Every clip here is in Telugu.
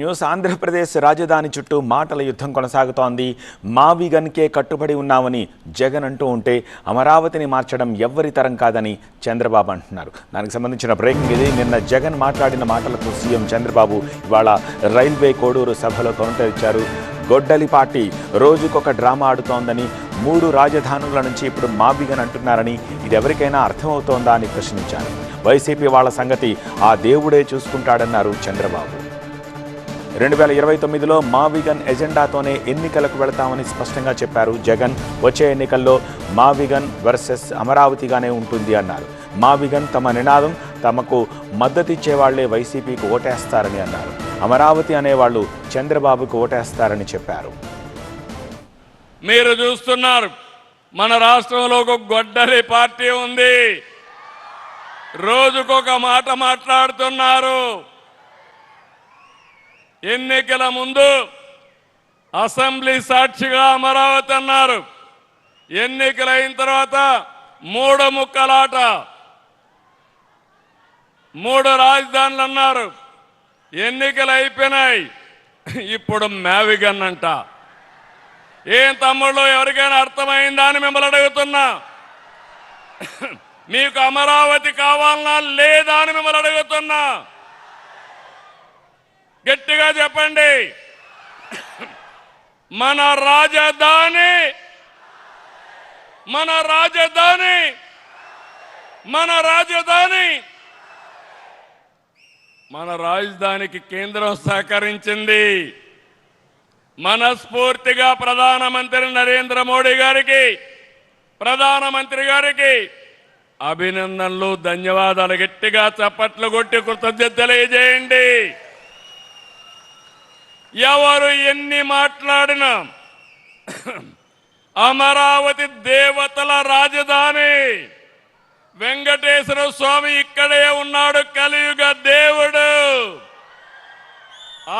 న్యూస్ ఆంధ్రప్రదేశ్ రాజధాని చుట్టూ మాటల యుద్ధం కొనసాగుతోంది. మావిగన్కే కట్టుబడి ఉన్నామని జగన్ అంటూ ఉంటే అమరావతిని మార్చడం ఎవ్వరి తరం కాదని చంద్రబాబు అంటున్నారు. దానికి సంబంధించిన బ్రేకింగ్ ఇది. నిన్న జగన్ మాట్లాడిన మాటలకు సీఎం చంద్రబాబు ఇవాళ రైల్వే కోడూరు సభలో కౌంటర్ ఇచ్చారు. గొడ్డలి పార్టీ రోజుకొక డ్రామా ఆడుతోందని, 3 రాజధానుల నుంచి ఇప్పుడు మావిగన్ అంటున్నారని ఇది ఎవరికైనా అర్థమవుతోందా అని ప్రశ్నించారు. వైసీపీ వాళ్ళ సంగతి ఆ దేవుడే చూసుకుంటాడన్నారు చంద్రబాబు. 2029లో మావిగన్ ఎజెండాతోనే ఎన్నికలకు వెళతామని స్పష్టంగా చెప్పారు జగన్. వచ్చే ఎన్నికల్లో మావిగన్ వర్సెస్ అమరావతిగానే ఉంటుంది అన్నారు. మావిగన్ తమ నినాదం, తమకు మద్దతిచ్చే వాళ్లే వైసీపీకి ఓటేస్తారని అన్నారు. అమరావతి అనేవాళ్లు చంద్రబాబుకు ఓటేస్తారని చెప్పారు. మీరు చూస్తున్నారు, మన రాష్ట్రంలో ఒక గొడ్డలి పార్టీ ఉంది. రోజుకొక మాట మాట్లాడుతున్నారు. ఎన్నికల ముందు అసెంబ్లీ సాక్షిగా అమరావతి అన్నారు. ఎన్నికలైన తర్వాత 3 ముక్కలాట, 3 రాజధానులు అన్నారు. ఎన్నికలు అయిపోయినాయి, ఇప్పుడు మావిగన్ అంట. ఏం తమ్ముళ్ళు, ఎవరికైనా అర్థమైందా అని మిమ్మల్ని అడుగుతున్నా. మీకు అమరావతి కావాలన్నా లేదా అని మిమ్మల్ని అడుగుతున్నా. గట్టిగా చెప్పండి. మన రాజధాని, మన రాజధాని, మన రాజధాని, మన రాజధానికి కేంద్రం సహకరించింది. మనస్ఫూర్తిగా ప్రధానమంత్రి నరేంద్ర మోడీ గారికి, ప్రధానమంత్రి గారికి అభినందనలు, ధన్యవాదాలు. గట్టిగా చప్పట్లు కొట్టి కృతజ్ఞత తెలియజేయండి. ఎవరు ఎన్ని మాట్లాడినా అమరావతి దేవతల రాజధాని. వెంకటేశ్వర స్వామి ఇక్కడే ఉన్నాడు, కలియుగ దేవుడు.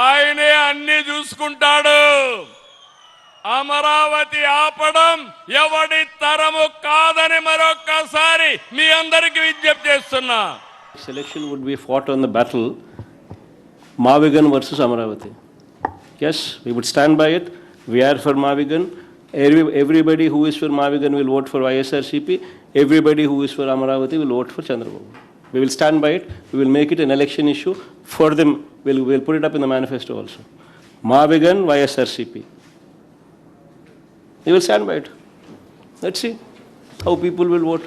ఆయనే అన్ని చూసుకుంటాడు. అమరావతి ఆపడం ఎవడి తరము కాదని మరొక్కసారి మీ అందరికీ విజ్ఞప్తి చేస్తున్నా. Selection would be fought on the battle Mavigan versus Amaravati. Yes, we would stand by it. We are for Mavigan. Everybody who is for Mavigan will vote for ISRCP. Everybody who is for Amaravati will vote for Chandrababu. We will stand by it. We will make it an election issue for them. We'll put it up in the manifesto also. Mavigan, ISRCP. We will stand by it. Let's see how people will vote.